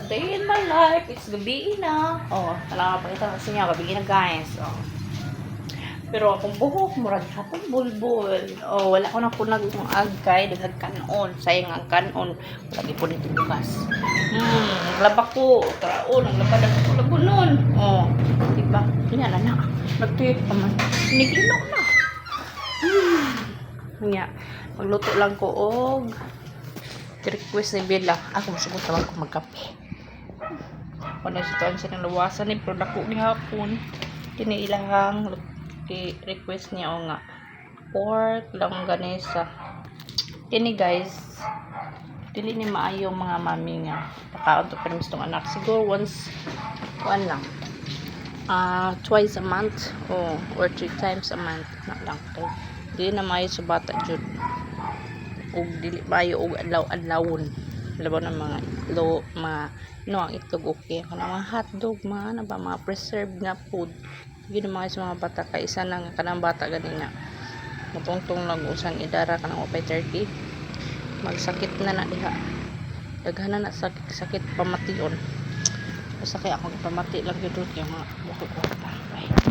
day in my life. It's gabi na. Oh, wala ka pakita kasi niya. Gabi na guys. Oh. Pero akong buhok, murag hatong bulbul. Oh, wala ko na po nag-agkay. Daghag kanon. Sayang ang kanon. Lagi po dito bukas. Naglaba ko. Traon. Naglaba na ko lagunon. Oh, diba? Yan na. Nagtuyot pa man. Nigilok na. Nga. Magluto lang ko og request ni Bella. Ako masugot naman ko magkape. Kung nasituan siya ng lawasan ni pero dako ni hapon. Tiniilahang request niya o nga pork longganisa. Kini guys, dili ni maayo mga mami nga pakaon to pero mistong anak siguro once lang twice a month or 3 times a month na lang kay dili na maayo sa bata jud ug dili maayo og adlaw-adlawon labaw na mga itlo ang itlog okay kanang mga hotdog mga ba mga preserved na food gid mga sa mga bata kay isa nang kanang bata gani nga matungtong lang usan idara kanang opay turkey magsakit na diha daghan na sakit pamation basta kay ako pamati lang gyud yung mga buko ko. Bye.